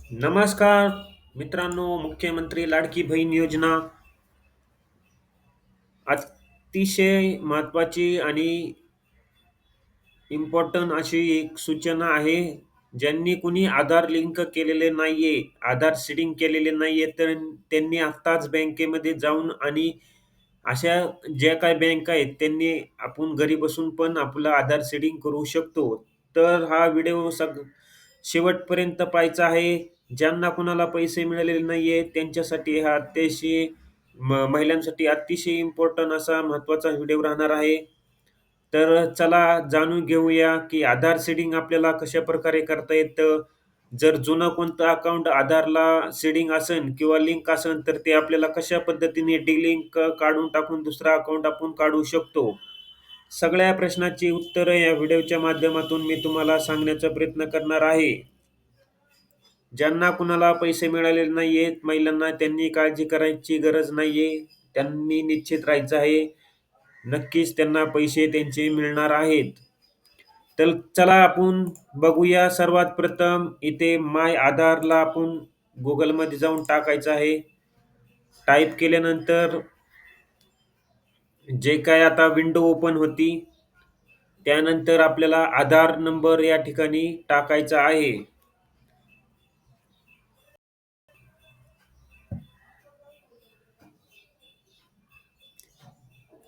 नमस्कार मित्रांनो, मुख्यमंत्री लाडकी बहीण योजना अतिशय महत्त्वाची आणि इम्पोर्टंट अशी एक सूचना आहे. ज्यांनी कुणी आधार लिंक केलेले नाहीये, आधार सीडिंग केलेले नाहीये, तर त्यांनी आत्ताच बँकेमध्ये जाऊन आणि अशा ज्या काही बँका आहेत, त्यांनी आपण घरी बसून पण आपलं आधार सीडिंग करू शकतो. तर हा व्हिडिओ शेवटपर्यंत पाहायचा आहे. ज्यांना कुणाला पैसे मिळालेले नाहीये, त्यांच्यासाठी हा अतिशय महिलांसाठी अतिशय इम्पोर्टंट असा महत्त्वाचा व्हिडिओ राहणार आहे. तर चला जाणून घेऊया, की आधार सीडिंग आपल्याला कशाप्रकारे करता येतं. जर जुनं कोणतं अकाउंट आधारला सीडिंग असेल किंवा लिंक असेल, तर ते आपल्याला कशा पद्धतीने डिलिंक काढून टाकून दुसरा अकाउंट आपण काढू शकतो. सगळ्या प्रश्नाची उत्तरं या व्हिडिओच्या माध्यमातून मी तुम्हाला सांगण्याचा प्रयत्न करणार आहे. ज्यांना कुणाला पैसे मिळालेले नाहीयेत, महिलांना त्यांनी काळजी करायची गरज नाहीये. त्यांनी निश्चित राहायचं आहे. नक्कीच त्यांना पैसे त्यांचे मिळणार आहेत. तर चला आपण बघूया. सर्वात प्रथम इथे माय आधारला आपण Googleमध्ये जाऊन टाकायचं आहे. टाइप केल्यानंतर जे काही आता विंडो ओपन होती, त्यानंतर आपल्याला आधार नंबर या ठिकाणी टाकायचा आहे.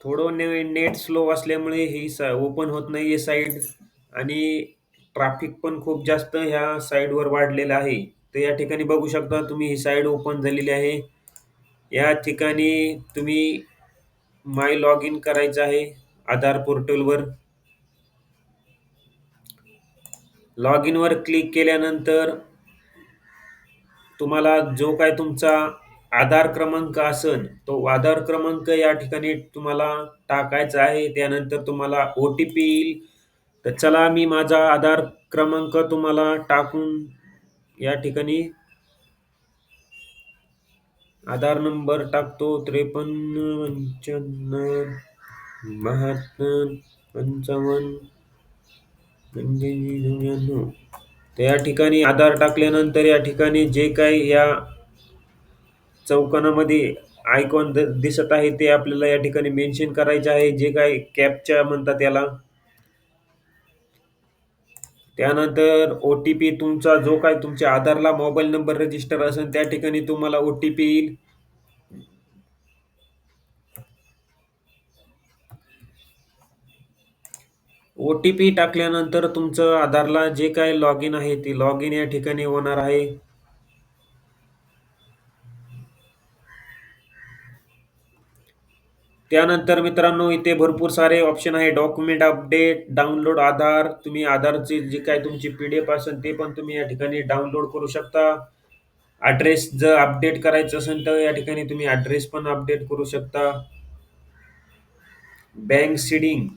थोडं नेट स्लो असल्यामुळे ही ओपन होत नाहीये साईट आणि ट्रॅफिक पण खूप जास्त ह्या साईटवर वाढलेलं आहे. तर या ठिकाणी बघू शकता तुम्ही ही साईट ओपन झालेली आहे. या ठिकाणी तुम्ही माय लॉग इन करायचं आहे आधार पोर्टलवर. लॉग इनवर क्लिक केल्यानंतर तुम्हाला जो काही तुमचा आधार क्रमांक असेल, तो आधार क्रमांक या ठिकाणी तुम्हाला टाकायचा आहे. त्यानंतर तुम्हाला ओ-टी-पी येईल. तर चला मी माझा आधार क्रमांक तुम्हाला टाकून या ठिकाणी आधार नंबर टाकतो 53 55 55 99. तर या ठिकाणी आधार टाकल्यानंतर या ठिकाणी जे काही या चौकोनामध्ये आयकॉन दिसत आहे ते आपल्याला या ठिकाणी मेन्शन करायचे आहे. जे काही कॅप्चा म्हणतात त्याला. त्यानंतर ओ-टी-पी तुमचा जो काही तुमच्या आधारला मोबाईल नंबर रजिस्टर असेल त्या ठिकाणी तुम्हाला ओ-टी-पी येईल. ओ-टी-पी टाकल्यानंतर तुमचं आधारला जे काही लॉग इन आहे ते लॉग इन या ठिकाणी होणार आहे. त्यानंतर मित्रांनो इथे भरपूर सारे ऑप्शन आहे. डॉक्युमेंट अपडेट, डाउनलोड आधार. तुम्ही आधारची जी काही तुमची पी-डी-एफ असेल ते पण तुम्ही या ठिकाणी डाउनलोड करू शकता. ॲड्रेस जर अपडेट करायचं असेल तर या ठिकाणी तुम्ही ॲड्रेस पण अपडेट करू शकता. बँक सीडिंग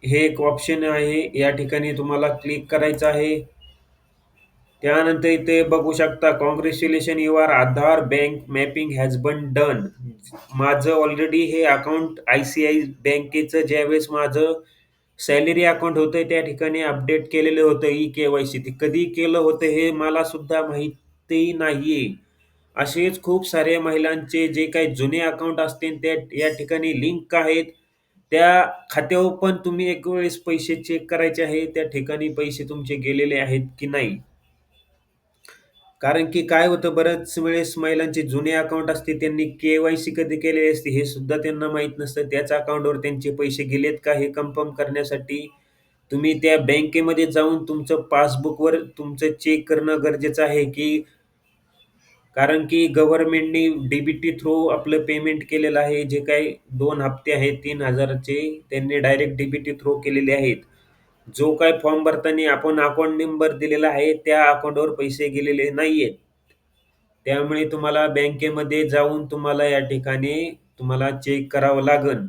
हे एक ऑप्शन आहे. या ठिकाणी तुम्हाला क्लिक करायचं आहे. त्यानंतर इथे बघू शकता congratulation your Aadhaar bank mapping has been done. माझं ऑलरेडी हे अकाउंट आय-सी-आय बँकेचं ज्यावेळेस माझं सॅलरी अकाउंट होतं त्या ठिकाणी अपडेट केलेलं होतं ई-के-वाय-सी. ते कधी केलं होतं हे मला सुद्धा माहिती नाहीये. असेच खूप सारे महिलांचे जे काही जुने अकाउंट असतील ते या ठिकाणी लिंक आहेत. त्या खात्यावर पण तुम्ही एक वेळेस पैसे चेक करायचे आहे. त्या ठिकाणी पैसे तुमचे गेलेले आहेत की नाही? कारण की काय होतं बऱ्याच वेळेस महिलांचे जुने अकाउंट असते त्यांनी के-वाय-सी कधी केलेली असते हे सुद्धा त्यांना माहीत नसतं. त्याच अकाउंटवर त्यांचे पैसे गेलेत का हे कन्फर्म करण्यासाठी तुम्ही त्या बँकेमध्ये जाऊन तुमचं पासबुकवर तुमचं चेक करणं गरजेचं आहे, की कारण की गव्हर्नमेंटनी डी थ्रू आपलं पेमेंट केलेलं आहे. जे काही 2 हप्ते आहेत 3,000 चे त्यांनी डायरेक्ट डी थ्रू केलेले आहेत. जो काही फॉर्म भरताना आपण अकाउंट नंबर दिलेला आहे, त्या अकाउंटवर पैसे गेलेले नाहीयेत. त्यामुळे तुम्हाला बँकेमध्ये जाऊन तुम्हाला या ठिकाणी तुम्हाला चेक करावं लागेल.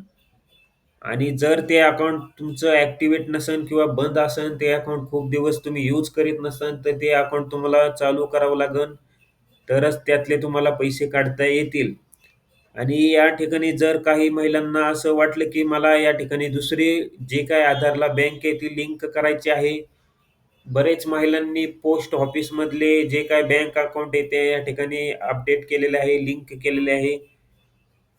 आणि जर ते अकाउंट तुमचं ॲक्टिव्हेट नसेल किंवा बंद असेल, ते अकाउंट खूप दिवस तुम्ही यूज करीत नसाल, तर ते अकाउंट तुम्हाला चालू करावं लागेल. तरच त्यातले तुम्हाला पैसे काढता येतील. आणि या ठिकाणी जर काही महिलांना असं वाटलं, की मला या ठिकाणी दुसरी जे काही आधारला बँक आहे ती लिंक करायची आहे. बरेच महिलांनी पोस्ट ऑफिसमधले जे काही बँक अकाउंट आहे ते या ठिकाणी अपडेट केलेले आहे, लिंक केलेले आहे.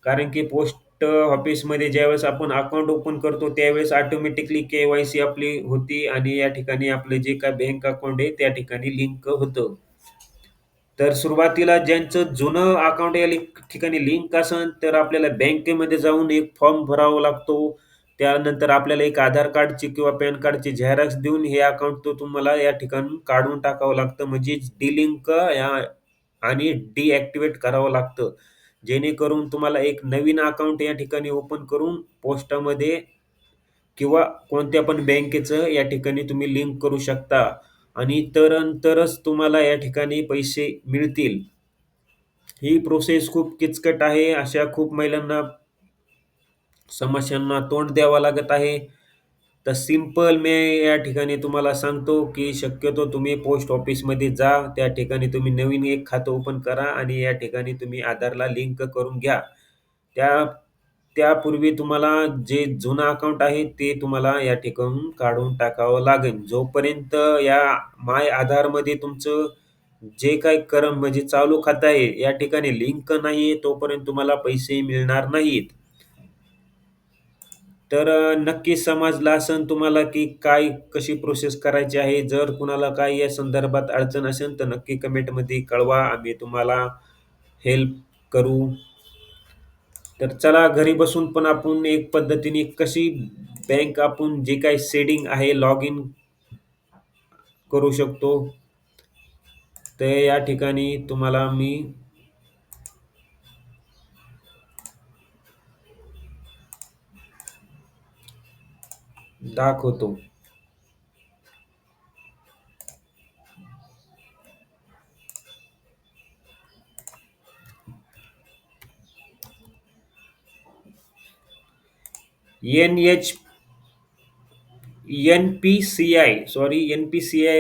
कारण की पोस्ट ऑफिसमध्ये ज्यावेळेस आपण अकाउंट ओपन करतो, त्यावेळेस ऑटोमॅटिकली के-वाय-सी आपली होती आणि या ठिकाणी आपलं जे काही बँक अकाउंट आहे, त्या ठिकाणी लिंक होतं. तर सुरुवातीला ज्यांचं जुनं अकाउंट या ठिकाणी लिंक असेल, तर आपल्याला बँकेमध्ये जाऊन एक फॉर्म भरावा लागतो. त्यानंतर आपल्याला एक आधार कार्डची किंवा पॅन कार्डची झेरॉक्स देऊन हे अकाउंट तो तुम्हाला या ठिकाणून काढून टाकावं लागतं. म्हणजे डिलिंक आणि डिॲक्टिव्हेट करावं लागतं. जेणेकरून तुम्हाला एक नवीन अकाउंट या ठिकाणी ओपन करून पोस्टामध्ये किंवा कोणत्या पण बँकेचं या ठिकाणी तुम्ही लिंक करू शकता आणि तरच तुम्हाला या ठिकाणी पैसे मिळतील. ही प्रोसेस खूप किचकट आहे. अशा खूप महिलांना समस्यांना तोंड द्यावं लागत आहे. तर सिंपल मी या ठिकाणी तुम्हाला सांगतो, की शक्यतो तुम्ही पोस्ट ऑफिसमध्ये जा. त्या ठिकाणी तुम्ही नवीन एक खातं ओपन करा आणि या ठिकाणी तुम्ही आधारला लिंक करून घ्या. त्या त्यापूर्वी तुम्हाला जे जुनं अकाउंट आहे, ते तुम्हाला या ठिकाणून काढून टाकावं लागेल. जोपर्यंत या माय आधारमध्ये तुमचं जे काही म्हणजे चालू खातं आहे, या ठिकाणी लिंक नाहीये, तोपर्यंत तुम्हाला पैसे मिळणार नाहीत. तर नक्कीच समजलं असेल तुम्हाला, की काय कशी प्रोसेस करायची आहे. जर कुणाला काही या संदर्भात अडचण असेल, तर नक्की कमेंटमध्ये कळवा. आम्ही तुम्हाला हेल्प करू. तर चला घरी बसून पण आपण एक पद्धतीने कशी बँक आपण जे काही सेटिंग आहे, लॉग इन करू शकतो. तर या ठिकाणी तुम्हाला मी दाखवतो. एन-एच एन-पी-सी-आय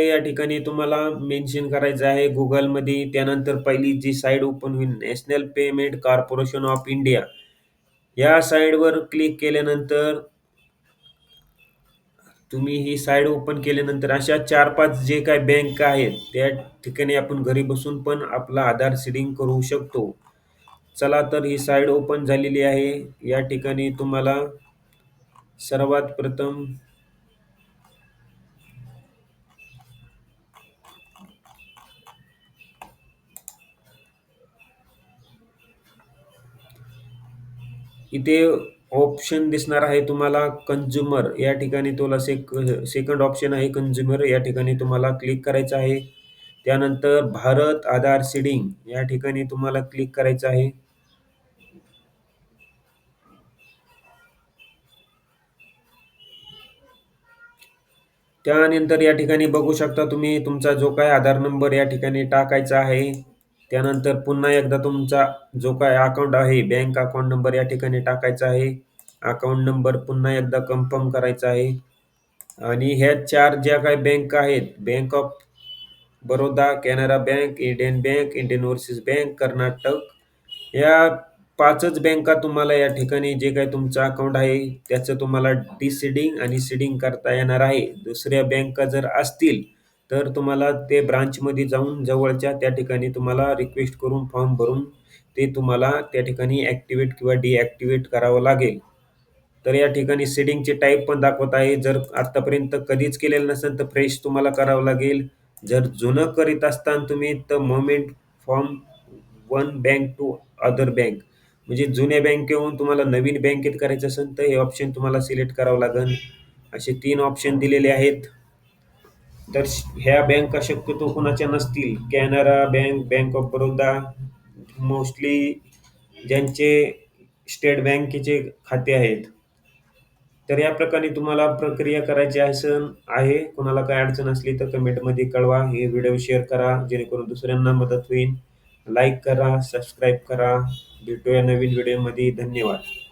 या ठिकाणी तुम्हाला मेन्शन करायचं आहे Googleमध्ये. त्यानंतर पहिली जी साईट ओपन होईल, national payment corporation of India. या साइटवर क्लिक केल्यानंतर तुम्ही ही साईट ओपन केल्यानंतर अशा 4-5 जे काही बँक आहेत, त्या ठिकाणी आपण घरी बसून पण आपला आधार सीडिंग करू शकतो. चला तर ही साईट ओपन झालेली आहे. या ठिकाणी तुम्हाला सर्वात प्रथम इथे ऑप्शन दिसणार आहे तुम्हाला कंझ्युमर. या ठिकाणी तुला सेकंड ऑप्शन आहे कंझ्युमर. या ठिकाणी तुम्हाला क्लिक करायचं आहे. त्यानंतर भारत आधार सीडिंग या ठिकाणी तुम्हाला क्लिक करायचं आहे. त्यानंतर या ठिकाणी बघू शकता तुम्ही तुमचा जो काही आधार नंबर या ठिकाणी टाकायचा आहे. त्यानंतर पुन्हा एकदा तुमचा जो काही अकाउंट आहे, बँक अकाउंट नंबर या ठिकाणी टाकायचा आहे. अकाउंट नंबर पुन्हा एकदा कन्फर्म करायचा आहे. आणि ह्या 4 ज्या काही बँक आहेत, bank of Baroda, Canara bank, Indian bank, Indian overseas bank, Karnataka या 5च बँका तुम्हाला या ठिकाणी जे काही तुमचं अकाउंट आहे, त्याचं तुम्हाला डिसीडिंग आणि सीडिंग करता येणार आहे. दुसऱ्या बँका जर असतील, तर तुम्हाला ते ब्रांचमध्ये जाऊन जवळच्या त्या ठिकाणी तुम्हाला रिक्वेस्ट करून फॉर्म भरून ते तुम्हाला त्या ठिकाणी ॲक्टिव्हेट किंवा डिॲक्टिव्हेट करावं लागेल. तर या ठिकाणी सीडिंगचे टाइप पण दाखवत आहे. जर आत्तापर्यंत कधीच केलेलं नसेल, तर फ्रेश तुम्हाला करावं लागेल. जर जुनं करीत असताल तुम्ही, तर moment from one bank to other bank म्हणजे जुन्या बँकेहून तुम्हाला नवीन बँकेत करायचं असेल, तर हे ऑप्शन तुम्हाला सिलेक्ट करावं लागेल. असे 3 ऑप्शन दिलेले आहेत. तर ह्या बँका शक्यतो कुणाच्या नसतील. Canara bank, bank of Baroda mostly ज्यांचे स्टेट बँकेचे खाते आहेत. तर या प्रकारे तुम्हाला प्रक्रिया करायची आहे. कोणाला काही अडचण असली तर कमेंटमध्ये कळवा. हे व्हिडिओ शेअर करा जेणेकरून दुसऱ्यांना मदत होईल. लाईक करा, सबस्क्राईब करा. भेटूया नवीन व्हिडिओमध्ये. धन्यवाद.